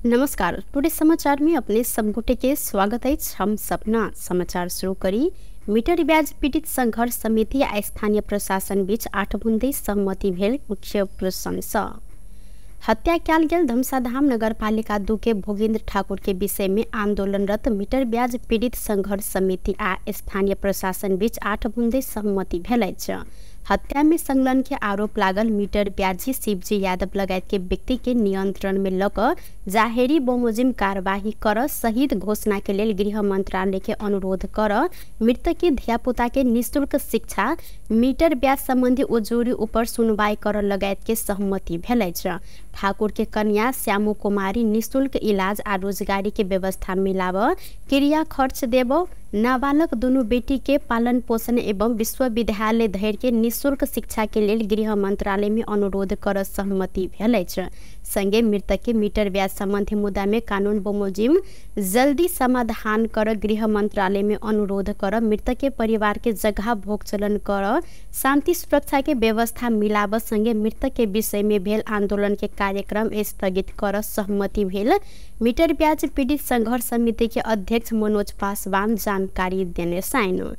नमस्कार। टुडे समाचार में अपने सबगोटे के स्वागत है। हम सपना समाचार शुरू करी। मीटर ब्याज पीड़ित संघर्ष समिति आ स्थानीय प्रशासन बीच 8 बुंदे सहमति भेल। मुख्य प्रशंसा हत्या कयल गेल धमसाधाम नगरपालिका 2 के भोगेंद्र ठाकुर के विषय में आंदोलनरत मीटर ब्याज पीड़ित संघर्ष समिति आ स्थानीय प्रशासन बीच 8 बुंदे सहमति भेल अछि। हत्या में संलग्न के आरोप लागल मीटर ब्याजी शिवजी यादव लगायत के व्यक्ति के नियंत्रण में लकर जाहेरी बमोजिम कार्यवाही कर शहीद घोषणा के लिए गृह मंत्रालय के अनुरोध कर मृतक के धियापुता के निःशुल्क शिक्षा मीटर ब्याज संबंधी उजूरी ऊपर सुनवाई कर लगायत के सहमति भेल अछि। ठाकुर के कन्या श्यामू कुमारी निःशुल्क इलाज आ रोजगारी के व्यवस्था मिलाव क्रिया खर्च देव नाबालक दोनों बेटी के पालन पोषण एवं विश्वविद्यालय धैर्य के निःशुल्क शिक्षा के लिए गृह मंत्रालय में अनुरोध कर सहमति भेल अछि। संगे मृतक के मीटर ब्याज संबंधी मुद्दा में कानून बमोजिम जल्दी समाधान कर गृह मंत्रालय में अनुरोध कर मृतक के परिवार के जगह भोग चलन कर शांति सुरक्षा के व्यवस्था मिलाव संगे मृतक के विषय में भेल आंदोलन के कार्यक्रम स्थगित कर सहमति भेल। मीटर ब्याज पीड़ित संघर्ष समिति के अध्यक्ष मनोज पासवान जानकारी देने साइन।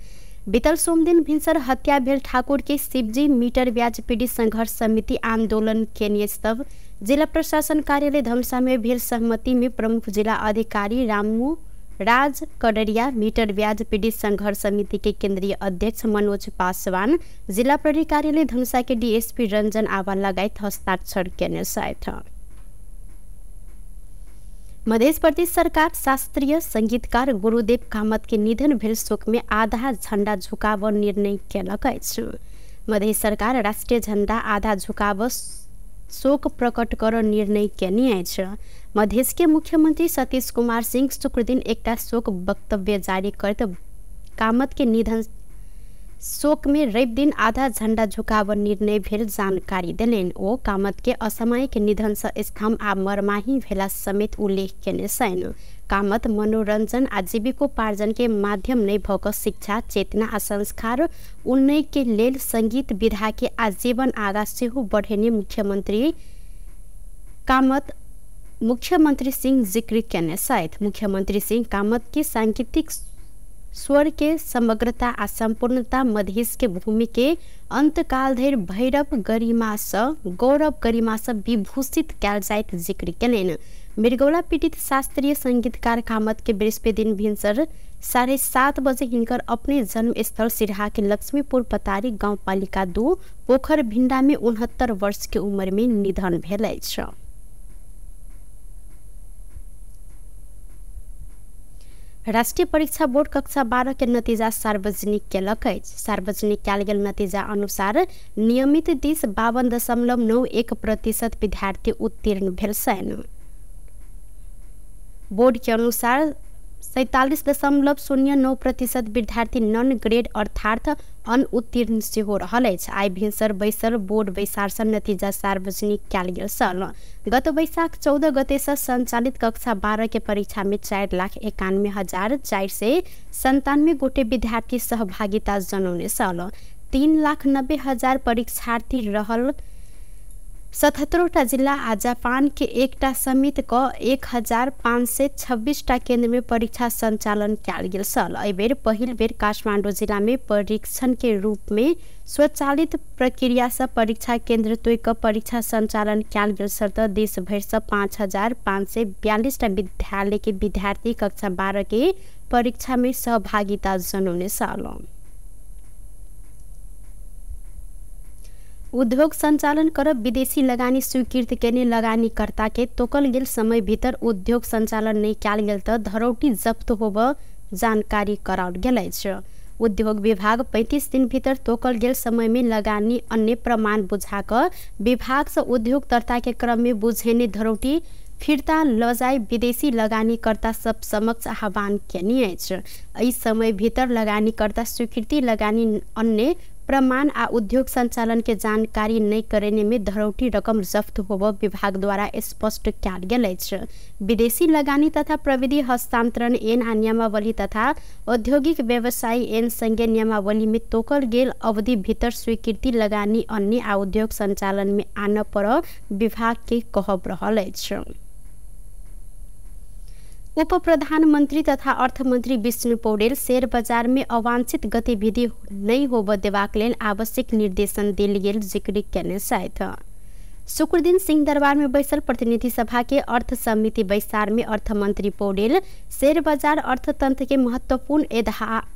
बीतल सोम दिन भिनसर हत्या भेल ठाकुर के शिवजी मीटर ब्याज पीड़ित संघर्ष समिति आंदोलन केंद्रीय स्तव जिला प्रशासन कार्यालय धमसा में भेल सहमति में प्रमुख जिला अधिकारी रामू राज कड़रिया मीटर ब्याज पीड़ित संघर्ष समिति के केंद्रीय अध्यक्ष मनोज पासवान जिला प्रहरी कार्यालय धमसा के डीएसपी रंजन आवा लगायत हस्ताक्षर केने साथ। मध्य प्रदेश सरकार शास्त्रीय संगीतकार गुरुदेव कामत के निधन भेल शोक में आधा झंडा झुकाव निर्णय केलक अछि। मध्य सरकार राष्ट्रीय झंडा आधा झुकाव शोक प्रकट कर निर्णय केने अछि। मधेश के मुख्यमंत्री सतीश कुमार सिंह शुक्र दिन एक शोक वक्तव्य जारी करते कामत के निधन शोक में रवि दिन आधा झंडा झुकाव निर्णय भेल जानकारी देलनि। ओ कामत के असामयिक निधन से स्तंभ आ मरमाही भेला समेत उल्लेख केने छनि। कामत मनोरंजन आ जीविकोपार्जन के माध्यम नहीं भक शिक्षा चेतना आ संस्कार उन्नय के लेल संगीत विधा के आजीवन आगा सेहो बढ़ेने मुख्यमंत्री सिंह जिक्र केने साथ। मुख्यमंत्री सिंह कामत के सांगीतिक स्वर के समग्रता आ संपूर्णता मधेश के भूमि के अंतकाल धरि गौरव गरिमा से विभूषित कयल जाइत जिक्र केलनि। मृगौला पीड़ित शास्त्रीय संगीतकार कामत के बृहस्पति दिन भिनसर 7:30 बजे हिनकर अपने जन्म स्थल सिरहा के लक्ष्मीपुर पतारी गाँव पालिका 2 पोखर भिंडा में 69 वर्ष के उम्र में निधन भेल अछि। राष्ट्रीय परीक्षा बोर्ड कक्षा 12 के नतीजा सार्वजनिक केलक अछि। सार्वजनिक कयल गेल नतीजा अनुसार नियमित दिस 52.91% विद्यार्थी उत्तीर्ण भेल छनि। बोर्ड के अनुसार 47.09% विद्यार्थी नॉन ग्रेड अर्थात अनुत्तीर्ण सेहो रहल अछि। आइ भिनसर बैसर बोर्ड बैसार नतीजा सार्वजनिक कयल गेल छल। गत वैशाख 14 गते से संचालित कक्षा 12 के परीक्षा में 4,91,497 गोटे विद्यार्थी सहभागिता जनौने छल। 3,90,000 परीक्षार्थी रहल 77टा जिला आ जापान के एकटा समिति क 1,526 केंद्र में परीक्षा संचालन कयल गेल छल। एहि बेर पहिल बेर काठमांडू जिला में परीक्षण के रूप में स्वचालित प्रक्रिया से परीक्षा केंद्र तोड़ परीक्षा संचालन कयल गेल छल। देश भर से 5,542 विद्यालय के विद्यार्थी कक्षा 12 के परीक्षा में सहभागिता जनौने छल। उद्योग संचालन कर विदेशी लगानी स्वीकृत केने लगानीकर्ता के तोकल गेल समय भीतर उद्योग संचालन नहीं कयल गेल त धरौटी जब्त होब जानकारी कराओल गेल अछि। उद्योग विभाग 35 दिन भीतर तोकल गेल समय में लगानी अन्य प्रमाण बुझाकर विभाग से उद्योगकर्ता के क्रम में बुझेने धरौटी फिरता लजाई विदेशी लगानीकर्ता सब समक्ष आह्वान केने अछि। एहि समय भीतर लगानीकर्ता स्वीकृति लगानी अन्य प्रमाण आ उद्योग संचालन के जानकारी नहीं करने में धरौटी रकम जब्त होब विभाग द्वारा स्पष्ट कयल गेल अछि। विदेशी लगानी तथा प्रविधि हस्तांतरण एन आ नियमावली तथा औद्योगिक व्यवसाय एन संगे नियमावली में तोकल गेल अवधि भीतर स्वीकृति लगानी अन्य आ उद्योग संचालन में आन पर विभाग के कहब रहल अछि। उप प्रधानमंत्री तथा अर्थमंत्री विष्णु पौडेल शेयर बाजार में अवांछित गतिविधि नहीं होब देबाक लेल आवश्यक निर्देशन देल गेल जिक्र केने छथि। शुक्र दिन सिंहदरबार में बैसल प्रतिनिधि सभा के अर्थ समिति बैसार में अर्थमंत्री पौडेल शेयर बाजार अर्थतंत्र के महत्वपूर्ण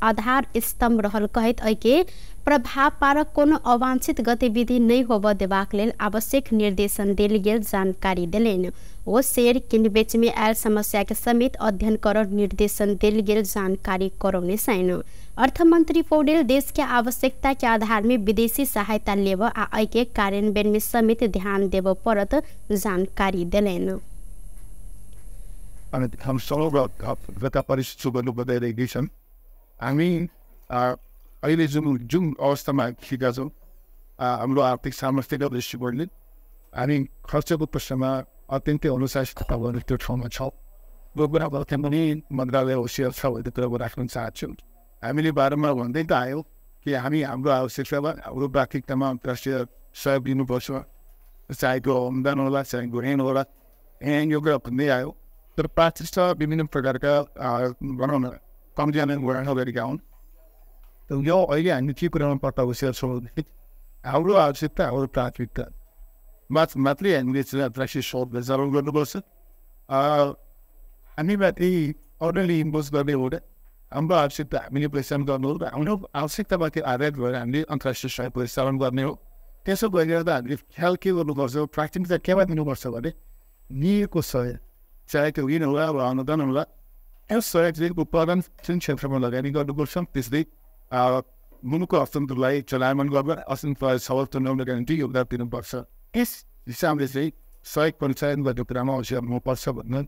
आधार स्तंभ रहल कहैत एके प्रभाव पारक कोनो अवांछित गतिविधि नहीं होब देबाक लेल आवश्यक निर्देशन देल गेल जानकारी देलनि। वो शेयर किन बेच में आयल समस्या के समेत अध्ययन कर निर्देशन देल गेल जानकारी करौने छैन। अर्थमंत्री पौडेल देश के आवश्यकता के आधार में विदेशी सहायता लेब आ एके कार्यान्वयन में समेत ध्यान देब परत जानकारी देलनि। हम गत परिस्थिति बन्नु बताइरहेकै छन्। हामी अहिले जुन अवस्थामा आइपुगेका छौँ, हाम्रो आर्थिक सामर्थ्यका दृष्टिकोणले हामी खर्चको प्रश्नमा अत्यन्तै अनुशासित भएर त्यो ठाउँमा छौँ। यो कुरा गर्थ्यौँ भने मन्त्रालय होसियार छ भन्ने कुरा म राख्न चाहन्छु। हामीले बारम्बार भन्दै त आयौँ कि हामी हाम्रो आवश्यकतामा हाम्रो प्राथमिकतामा अन्तर्राष्ट्रिय सहयोग दिनुपर्छ, चाहे त्यो अनुदान होला चाहे ऋण होला, यो कुरा भन्दै आयो। तर प्राथमिकता विभिन्न प्रकारका भनौँ न कम्तीजना ग्रहण गरेका हुन्। त यो अहिले हामी के कुरामा पत्ता होसियार छौँ भने हाम्रो आवश्यकता हाम्रो प्राथमिकता मात्रै हामीले चाहिँ अन्तर्राष्ट्रिय सहयोगलाई जरुर गर्नुपर्छ। हामीमाथि अरूले इम्पोज गर्ने हो र हाम्रो आवश्यकता हामीले प्रेषण गर्नु हो र हाम्रो आवश्यकतामाथि आधारित भएर हामीले अन्तर्राष्ट्रिय सहयोग प्रेषण गर्ने हो। त्यसो गरेर त हामीले ख्याल के गर्नुपर्छ, प्राथमिकता केमा दिनुपर्छ भने लिएको सहयोग, चाहे त्यो ऋण होला वा अनुदान होला, यस सहयोग चाहिँ उत्पादन क्षेत्रमा लगानी गर्नुपर्छ। त्यसले मुलुकको अर्थतन्त्रलाई चलायमान गर्न अर्थतन्त्रलाई सबल तुल्याउनका निम्ति योगदान दिनुपर्छ। यस हिसाबले चाहिँ सहयोग परिचालन गर्ने कुरामा होसियार हुनुपर्छ भन्ने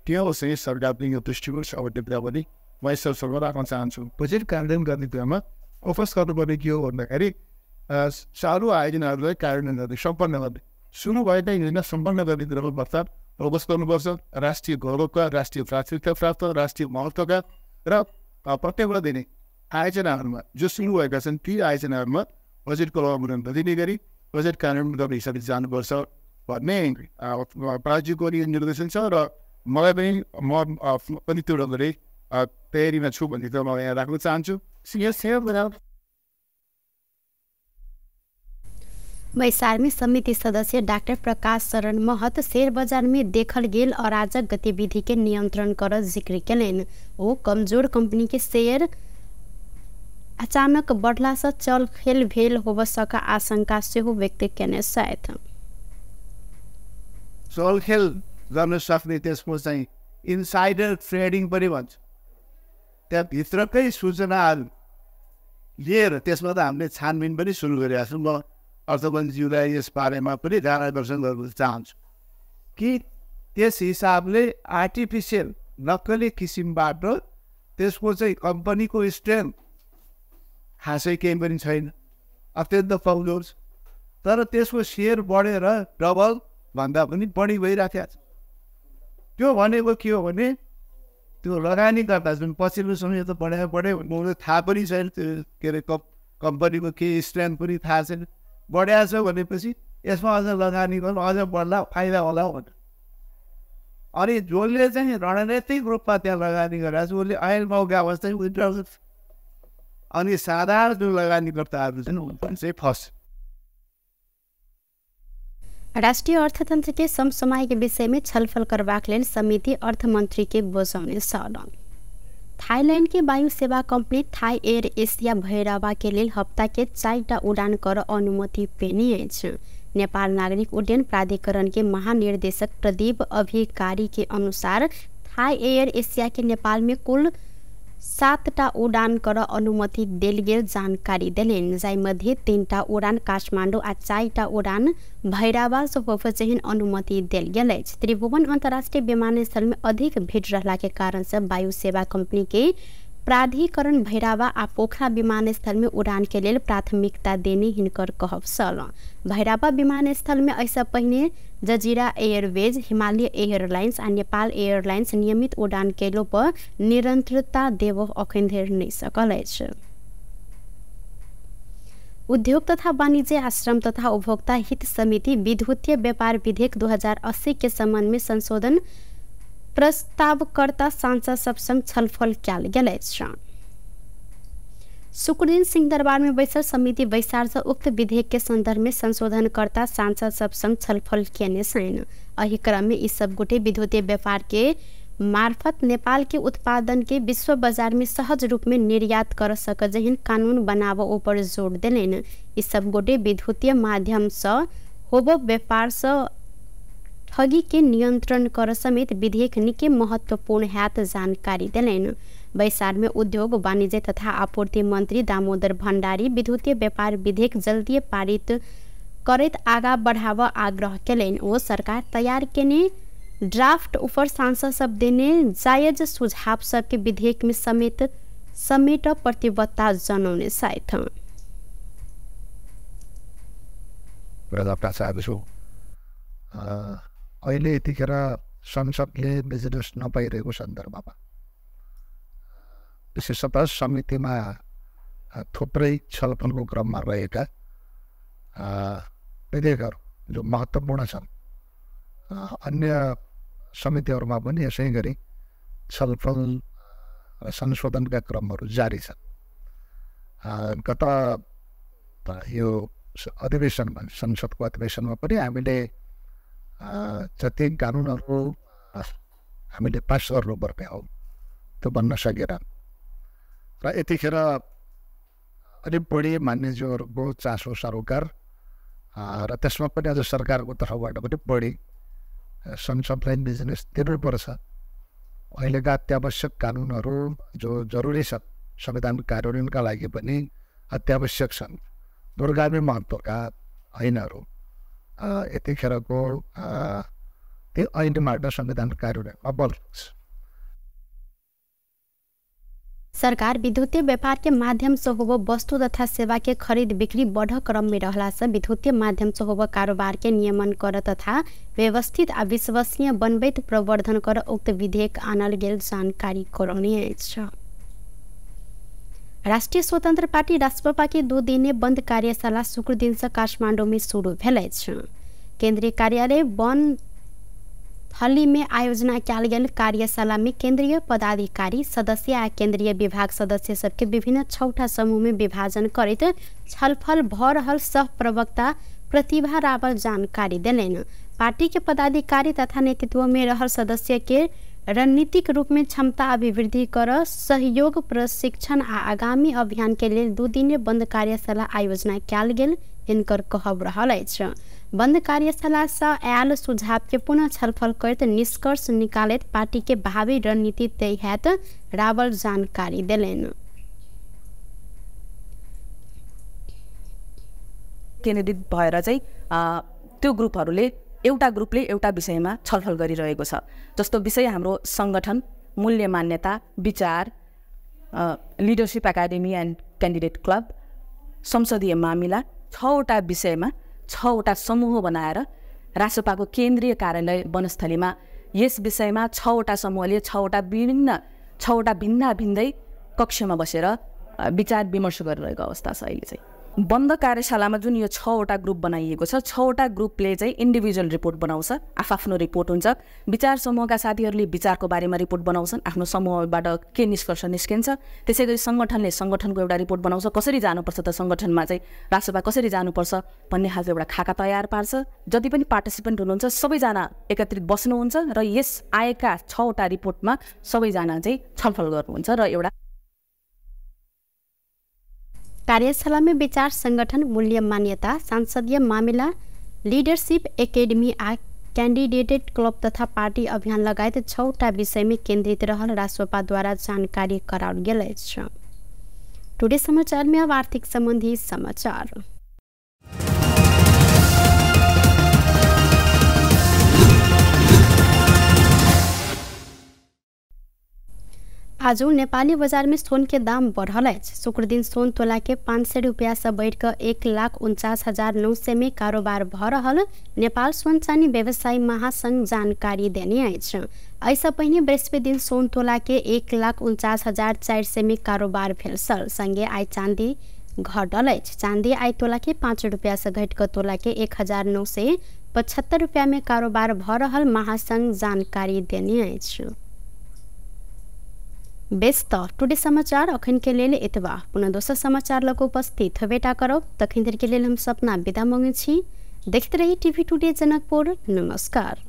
त्यो चाहिँ सरकारले यो दृष्टिकोण छ भन्ने कुरा पनि म यससँग राख्न चाहन्छु। बजेट कार्यान्वयन गर्ने कुरामा फोकस गर्नुपर्ने के हो भन्दाखेरि चालु आयोजनाहरूलाई कार्यान्वयन गर्ने सम्पन्न गर्ने सुरु भएका योजना सम्पन्न गर्ने कुरामा बस्तार फोकस गर्नुपर्छ। राष्ट्रिय गौरवका, राष्ट्रिय प्राथमिकता प्राप्त, राष्ट्रिय महत्त्वका र प्रत्येकलाई दिने आयोजनाहरूमा जो सुरु भएका छन् ती आयोजनाहरूमा बजेटको अवमूल्यन नदिने गरी बजेट कार्यान्वयन गर्ने हिसाबले जानुपर्छ भन्ने प्राज्यको निर्देशन छ र मलाई पनि त्यो ढङ्गले तयारीमा छु भन्ने कुरा म यहाँ राख्न चाहन्छु। बैसार में समिति सदस्य डॉक्टर प्रकाश शरण महत शेयर बाजार में देखल गेल अराजक गतिविधि के नियंत्रण कर जिक्र केलनि। वो कमजोर कंपनी के शेयर अचानक बढ़ला से चल खेल भेल होब सका आशंका सेहो व्यक्त केने छथि। चलखेल गर्न सक्ने त्यसको चाहिँ इनसाइडर ट्रेडिङ पनि भन्छ। त्यहाँ भित्रकै सूचनाहरू लिएर त्यसमा त हामीले छानबिन पनि सुरु गरेका छौँ। म अर्थमन्त्रीज्यूलाई यस बारेमा पनि ध्यानाकर्षण गर्न चाहन्छु कि त्यस हिसाबले आर्टिफिसियल नक्कली किसिमबाट त्यसको चाहिँ कम्पनीको स्ट्रेन्थ खासै केही पनि छैन, अत्यन्त कमजोर छ। तर त्यसको सेयर बढेर डबल भन्दा पनि बढी भइराखेको छ। त्यो भनेको के हो भने त्यो लगानीकर्ता जुन पछिल्लो समय त बढ्यो भन्नु थाहा पनि छैन, त्यो के अरे कम्पनीको के स्ट्रेन्थ पनि थाहा छैन। बढ्या छ भनेपछि यसमा अझ लगानी गर्नु अझ बढ्ला फाइदा होला भनेर। अनि जसले चाहिँ रणनीतिक रूपमा त्यहाँ लगानी गरेर उसले ऐन मौका अवस्था विड्रल, अनि साधारण जो लगानीकर्ताहरू छन् उनीहरू चाहिँ फस। राष्ट्रीय अर्थतंत्र के समसमाय के विषय में छलफल करबाक लेल समिति अर्थमंत्री के बजाउने सालन। थाईलैंड के वायु सेवा company Thai air Asia Bhairahawa के लेल हफ्ता के 4टा उड़ान कर अनुमति पेनी अछि। नेपाल नागरिक उड्डयन प्राधिकरण के महानिर्देशक प्रदीप अधिकारी के अनुसार थाई एयर एशिया के नेपाल में कुल 7टा उड़ान कर अनुमति देल गेल जानकारी देलनि, जाय मध्ये 3टा उड़ान काठमाडौँ आ 4टा उड़ान भैरवा से होबय चाहिँ अनुमति देल गेल अछि। त्रिभुवन अंतर्राष्ट्रीय विमानस्थल में अधिक भीड़ रहला के कारण से वायु सेवा कंपनी के प्राधिकरण भैरवा आ पोखरा विमानस्थल में उड़ान के लेल प्राथमिकता देने हिनकर कहब छल। भैरवा विमानस्थल में ऐसा पहिने जजीरा एयरवेज, हिमालय एयरलाइंस आ नेपाल एयरलाइंस नियमित उड़ान केलो पर निरंतरता देव अखन धरि नहीं सकल अछि। उद्योग तथा वाणिज्य, आश्रम तथा उपभोक्ता हित समिति विद्युतीय व्यापार विधेयक 2080 के संबंध में संशोधन प्रस्तावकर्ता सांसद सब संग छलफल कयल गेल अछि। शुक्र दिन सिंहदरबार में बैसल समिति बैसार से उक्त विधेयक के संदर्भ में संशोधनकर्ता सांसद सब संग छलफल केने छन्। एही क्रम में ई सब गोटे विद्युतीय व्यापार के मार्फत नेपाल के उत्पादन के विश्व बाजार में सहज रूप में निर्यात कर सक जहिन कानून बनाव ऊपर जोर देलनि। ई सब गोटे विद्युतीय माध्यम से होबो व्यापार से ठगी के नियंत्रण कर समेत विधेयक निकै महत्वपूर्ण हैत जानकारी देलनि। बैसार में उद्योग वाणिज्य तथा आपूर्ति मंत्री दामोदर भण्डारी विद्युतीय व्यापार विधेयक जल्दी पारित करैत आगा बढ़ाव आग्रह केलनि। ओ सरकार तैयार केने ड्राफ्ट ऊपर सांसद सब देने जायज सुझाव सबके विधेयक में समेट प्रतिबद्धता जनाउने साथ अहिले यतिखेर संसदले बिजनेस नपाइरहेको सन्दर्भमा विशेषतः समितिमा थुप्रै छलफलको क्रममा रहेका विधेयकहरू जो महत्त्वपूर्ण छन् अन्य समितिहरूमा पनि यसै गरी छलफल संशोधनका क्रमहरू जारी छन्। गत यो अधिवेशनमा संसदको अधिवेशनमा पनि हामीले जति कानुनहरू हामीले पास गर्नुपर्ने हो त्यो बन्न सकेन र यतिखेर अलिक बढी मान्यज्यूहरूको चासो सरोकार र त्यसमा पनि अझ सरकारको तर्फबाट पनि बढी संसदलाई बिजनेस दिनुपर्छ। अहिलेका अत्यावश्यक कानुनहरू जो जरुरी छन् संविधान कार्यान्वयनका लागि पनि अत्यावश्यक छन् दूरगामी महत्त्वका ऐनहरू यतिखेरको त्यो ऐनबाट संविधान कार्यान्वयनमा बल राख्छ। सरकार विद्युतीय व्यापार के माध्यम से होबो वस्तु तथा सेवा के खरीद बिक्री बढ़ क्रम में रहला से विद्युतीय माध्यम से होबो कारोबार के नियमन कर तथा व्यवस्थित आ विश्वसनीय बनबैत प्रवर्धन कर उक्त विधेयक आनल गेल जानकारी कराउने अछि। राष्ट्रीय स्वतंत्र पार्टी रासपा के 2 दिने बंद कार्यशाला शुक्र दिन से काठमांडू में शुरू भेल अछि। केंद्रीय कार्यालय वन हल्ली में आयोजना कयल गेल कार्यशाला में केंद्रीय पदाधिकारी सदस्य आ केंद्रीय विभाग सदस्य सबके विभिन्न 6टा समूह में विभाजन करैत छलफल भ रहल सह प्रवक्ता प्रतिभा रावल जानकारी देलनि। पार्टी के पदाधिकारी तथा नेतृत्व में रहल सदस्य के रणनीतिक रूप में क्षमता अभिवृद्धि कर सहयोग प्रशिक्षण आ आगामी अभियान के लिए 2 दिने बंद कार्यशाला आयोजना कयल गेल हिनकर कहब रहल अछि। बंद कार्यशाला से आयल सुझाव के पुनः छलफल करैत निष्कर्ष निकालैत पार्टी के भावी रणनीति तय हैत रावल जानकारी देलनि। केन्द्रित भएर चाहिँ त्यो ग्रुपहरूले एउटा ग्रुपले एउटा विषयमा छलफल गरिरहेको छ। जस्तो विषय हाम्रो संगठन, मूल्य मान्यता, विचार, leadership academy end candidate club, संसदीय मामिला, 6वटा विषयमा 6वटा समूह बनाएर रासपाको केन्द्रीय कार्यालय वनस्थलीमा यस विषयमा 6वटा समूहले 6वटा भिन्न भिन्दै कक्षमा बसेर विचार विमर्श गरिरहेको अवस्था छ। अहिले चाहिँ बन्द कार्यशालामा जुन यो 6वटा ग्रुप बनाइएको छ, 6वटा ग्रुपले चाहिँ इन्डिभिजुअल रिपोर्ट बनाउँछ, आफ्नो रिपोर्ट हुन्छ। विचार समूहका साथीहरूले विचारको बारेमा रिपोर्ट बनाउँछन्, आफ्नो समूहबाट के निष्कर्ष निस्किन्छ। त्यसैगरी सङ्गठनले सङ्गठनको एउटा रिपोर्ट बनाउँछ, कसरी जानुपर्छ त सङ्गठनमा चाहिँ रासपा कसरी जानुपर्छ भन्ने खालको एउटा खाका तयार पार्छ। जति पनि पार्टिसिपेन्ट हुनुहुन्छ सबैजना एकत्रित बस्नुहुन्छ र यस आएका 6वटा रिपोर्टमा सबैजना चाहिँ छलफल गर्नुहुन्छ र एउटा कार्यशाला में विचार संगठन, मूल्य मान्यता, सांसदीय मामिला, लीडरशिप एकेडमी आ कैंडिडेट क्लब तथा पार्टी अभियान लगायत 6वटा विषय में केंद्रित रहल रासपा द्वारा जानकारी कराओल गेल अछि। टुडे समाचार में अब आर्थिक संबंधी समाचार। आज नेपाली बाजार में सोन के दाम बढ़ल अछि। शुक्र दिन सोन तोला के 500 रुपया से बढ़ कर 1,49,900 में कारोबार भ रहल नेपाल सोन चानी व्यवसायी महासंघ जानकारी देने अछि। ऐसा पहिने बृहस्पति दिन सोन तोला के 1,49,400 में कारोबार भेल छल। संगे आई चांदी घटल अछि। चांदी आई तोला के 5 रुपया से घट कर तोला के 1,900 ₹75 में कारोबार भ रहल महासंघ जानकारी देने अछि। व्यस्त टुडे समाचार अखन के लेल एतबा। पुनः दोसर समाचार लग उपस्थित हेबेटा करब। तखन धरि के लेल हम सपना विदा मांगे छी। देखते रही टीवी टुडे जनकपुर। नमस्कार।